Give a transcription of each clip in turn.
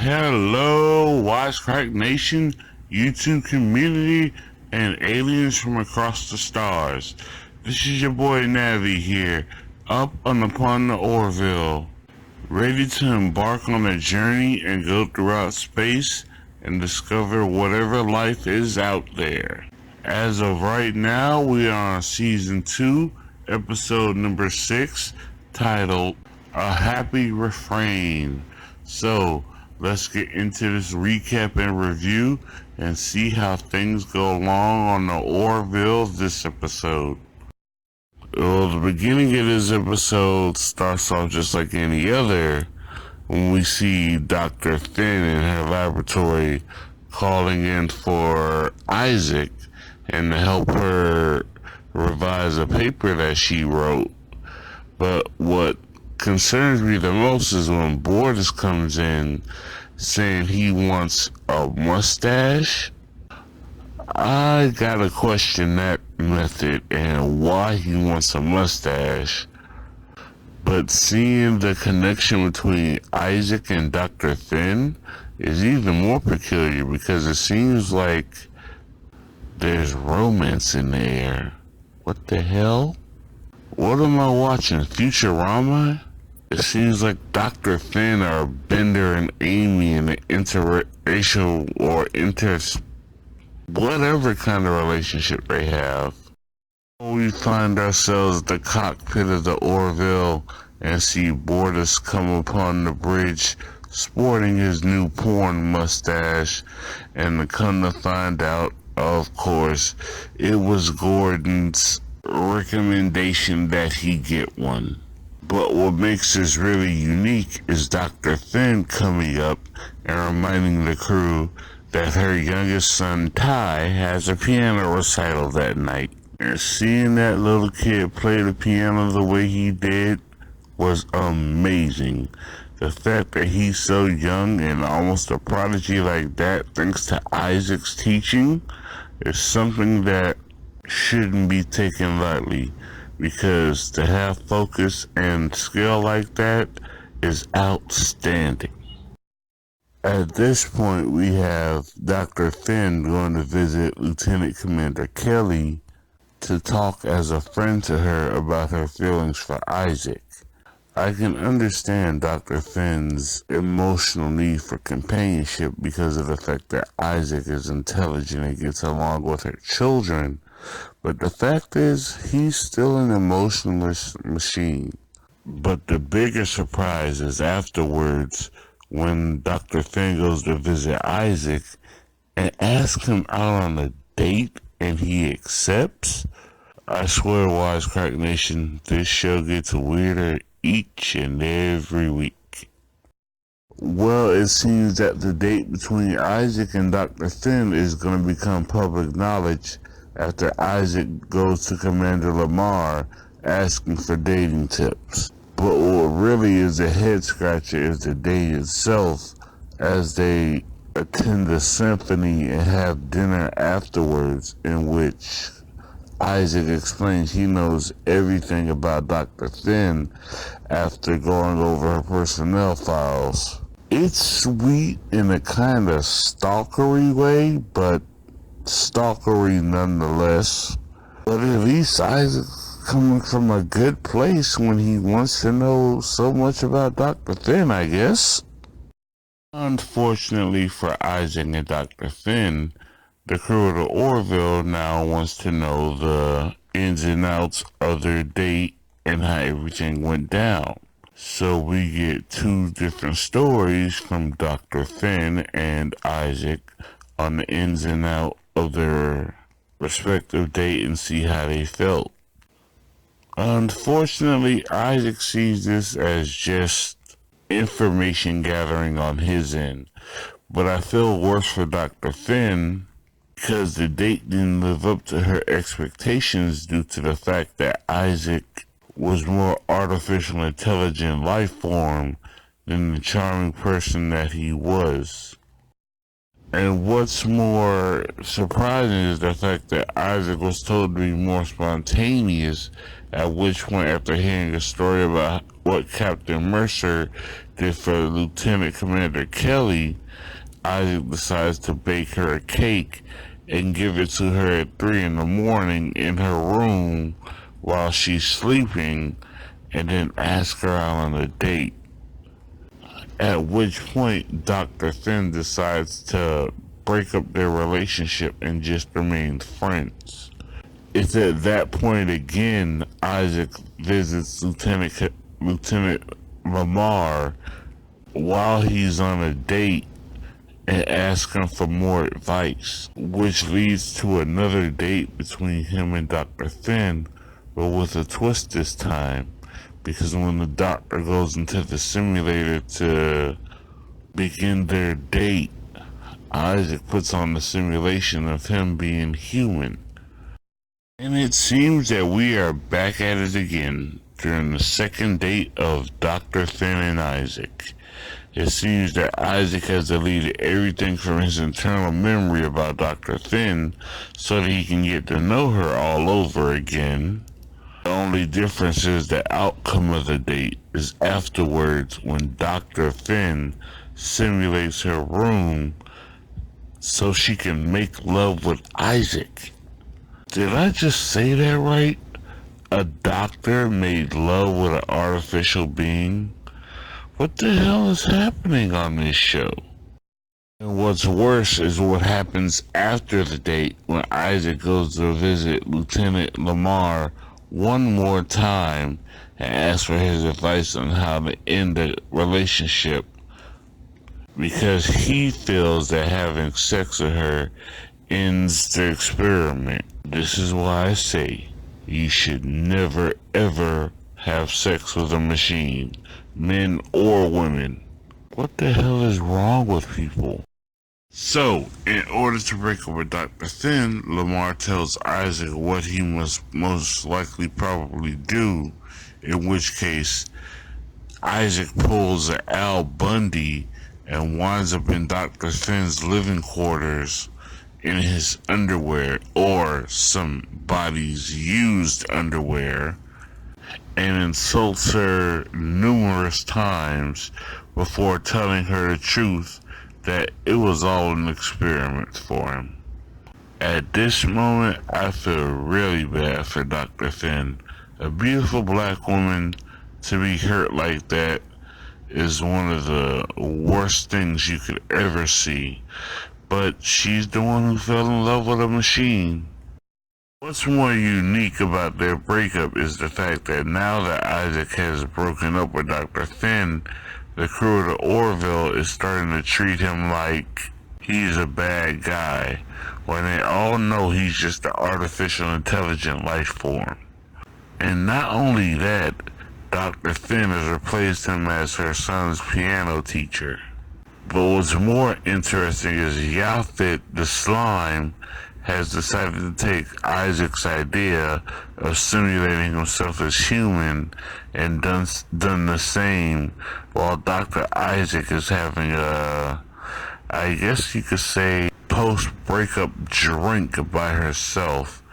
Hello, Wisecrack Nation, YouTube community, and aliens from across the stars. This is your boy Navi here, up and upon the Orville, ready to embark on a journey and go throughout space and discover whatever life is out there. As of right now, we are on Season 2, Episode number 6, titled A Happy Refrain. So, let's get into this recap and review and see how things go along on the Orville this episode. Well, the beginning of this episode starts off just like any other when we see Dr. Finn in her laboratory calling in for Isaac and to help her revise a paper that she wrote. But what concerns me the most is when Bortus comes in saying he wants a mustache. I gotta question that method and why he wants a mustache. But seeing the connection between Isaac and Dr. Finn is even more peculiar because it seems like there's romance in the air. What the hell? What am I watching? Futurama? It seems like Dr. Finn or Bender and Amy in an interracial or whatever kind of relationship they have. We find ourselves at the cockpit of the Orville and see Bortus come upon the bridge sporting his new porn mustache, and to come to find out, of course, it was Gordon's recommendation that he get one. But what makes this really unique is Dr. Finn coming up and reminding the crew that her youngest son Ty has a piano recital that night. And seeing that little kid play the piano the way he did was amazing. The fact that he's so young and almost a prodigy like that thanks to Isaac's teaching is something that shouldn't be taken lightly, because to have focus and skill like that is outstanding. At this point, we have Dr. Finn going to visit Lieutenant Commander Kelly to talk as a friend to her about her feelings for Isaac. I can understand Dr. Finn's emotional need for companionship because of the fact that Isaac is intelligent and gets along with her children, but the fact is, he's still an emotionless machine. But the bigger surprise is afterwards when Dr. Finn goes to visit Isaac and asks him out on a date and he accepts. I swear, Wisecrack Nation, this show gets weirder each and every week. Well, it seems that the date between Isaac and Dr. Finn is going to become public knowledge after Isaac goes to Commander Lamar asking for dating tips. But what really is a head scratcher is the date itself, as they attend the symphony and have dinner afterwards, in which Isaac explains he knows everything about Dr. Finn after going over her personnel files. It's sweet in a kind of stalkery way, but stalkery nonetheless. But at least Isaac's coming from a good place when he wants to know so much about Dr. Finn, I guess. Unfortunately for Isaac and Dr. Finn, the crew of the Orville now wants to know the ins and outs of their date and how everything went down. So we get two different stories from Dr. Finn and Isaac on the ins and outs of their respective date and see how they felt. Unfortunately, Isaac sees this as just information gathering on his end, but I feel worse for Dr. Finn because the date didn't live up to her expectations due to the fact that Isaac was more artificial intelligent life form than the charming person that he was. And what's more surprising is the fact that Isaac was told to be more spontaneous At which point, after hearing a story about what Captain Mercer did for Lieutenant Commander Kelly, Isaac decides to bake her a cake and give it to her at 3 in the morning in her room while she's sleeping, and then ask her out on a date. At which point, Dr. Thin decides to break up their relationship and just remain friends. It's at that point again Isaac visits Lieutenant Lamar while he's on a date and asks him for more advice, which leads to another date between him and Dr. Thin, but with a twist this time, because when the doctor goes into the simulator to begin their date, Isaac puts on the simulation of him being human. And it seems that we are back at it again during the second date of Dr. Thin and Isaac. It seems that Isaac has deleted everything from his internal memory about Dr. Thin so that he can get to know her all over again. The only difference is the outcome of the date is afterwards when Dr. Thin simulates her room so she can make love with Isaac. Did I just say that right? A doctor made love with an artificial being? What the hell is happening on this show? And what's worse is what happens after the date when Isaac goes to visit Lieutenant Lamar one more time and asks for his advice on how to end the relationship, because he feels that having sex with her ends the experiment. This is why I say you should never ever have sex with a machine, men or women. What the hell is wrong with people? So, in order to break up with Dr. Thin, Lamar tells Isaac what he must most likely probably do, in which case Isaac pulls an Al Bundy and winds up in Dr. Thin's living quarters in his underwear, or somebody's used underwear, and insults her numerous times before telling her the truth that it was all an experiment for him. At this moment, I feel really bad for Dr. Thin. A beautiful black woman to be hurt like that is one of the worst things you could ever see. But she's the one who fell in love with a machine. What's more unique about their breakup is the fact that now that Isaac has broken up with Dr. Thin, the crew of the Orville is starting to treat him like he's a bad guy, when they all know he's just an artificial intelligent life form. And not only that, Dr. Thin has replaced him as her son's piano teacher. But what's more interesting is Yaphet the slime has decided to take Isaac's idea of simulating himself as human and done the same, while Dr. Isaac is having a, I guess you could say, post-breakup drink by herself,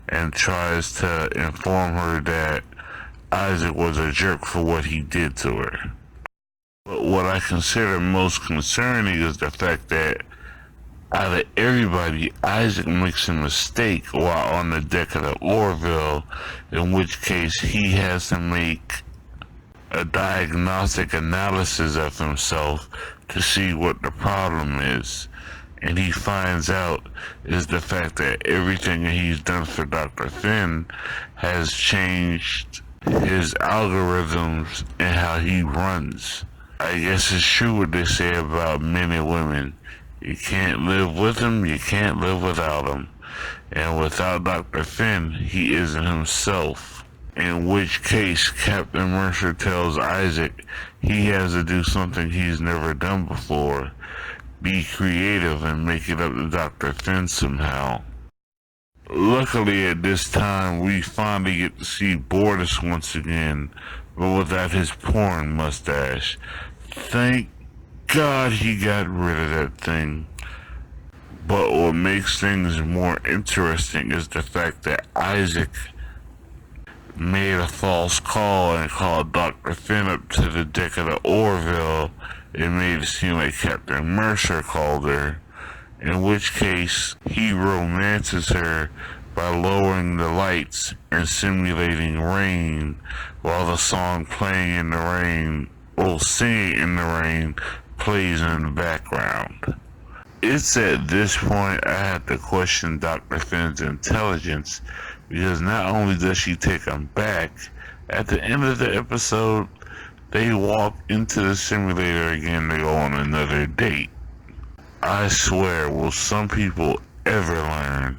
and tries to inform her that Isaac was a jerk for what he did to her. But what I consider most concerning is the fact that out of everybody, Isaac makes a mistake while on the deck of the Orville, in which case he has to make a diagnostic analysis of himself to see what the problem is. And he finds out is the fact that everything that he's done for Dr. Thin has changed his algorithms and how he runs. I guess it's true what they say about men and women. You can't live with them, you can't live without them. And without Dr. Thin, he isn't himself. In which case, Captain Mercer tells Isaac he has to do something he's never done before. Be creative and make it up to Dr. Thin somehow. Luckily at this time, we finally get to see Bortus once again, but without his porn mustache. Thank God he got rid of that thing. But what makes things more interesting is the fact that Isaac made a false call and called Dr. Finn up to the deck of the Orville. It made it seem like Captain Mercer called her, in which case he romances her by lowering the lights and simulating rain while the song playing in the rain, or singing in the rain, plays in the background. It's at this point I have to question Dr. Finn's intelligence, because not only does she take him back, at the end of the episode, they walk into the simulator again to go on another date. I swear, will some people ever learn?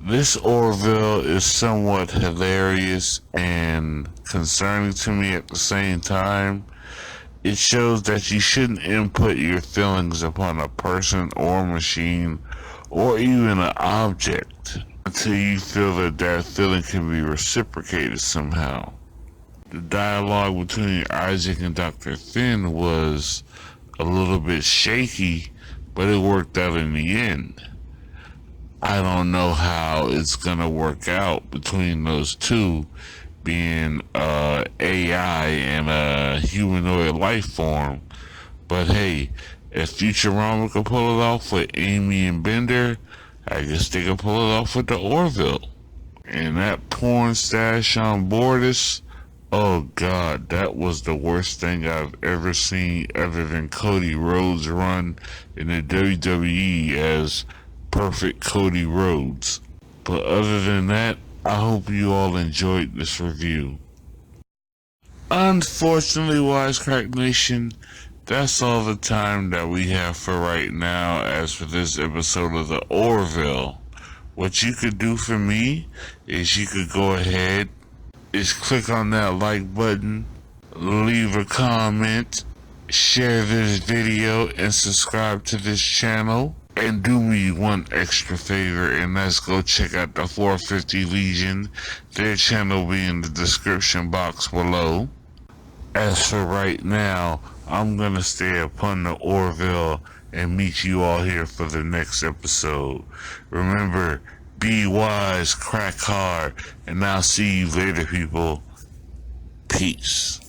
This Orville is somewhat hilarious and concerning to me at the same time. It shows that you shouldn't input your feelings upon a person or machine or even an object until you feel that that feeling can be reciprocated somehow. The dialogue between Isaac and Dr. Finn was a little bit shaky, but it worked out in the end. I don't know how it's gonna work out between those two, being AI and a humanoid life form. But hey, if Futurama could pull it off with Amy and Bender, I guess they could pull it off with the Orville. And that porn stash on Bortus, oh god, that was the worst thing I've ever seen other than Cody Rhodes run in the WWE as Perfect Cody Rhodes. But other than that, I hope you all enjoyed this review. Unfortunately, Wisecrack Nation, that's all the time that we have for right now as for this episode of the Orville. What you could do for me is you could go ahead, is click on that like button, leave a comment, share this video, and subscribe to this channel. And do me one extra favor, and let's go check out the 450 Legion. Their channel will be in the description box below. As for right now, I'm gonna stay upon the Orville and meet you all here for the next episode. Remember, be wise, crack hard, and I'll see you later, people. Peace.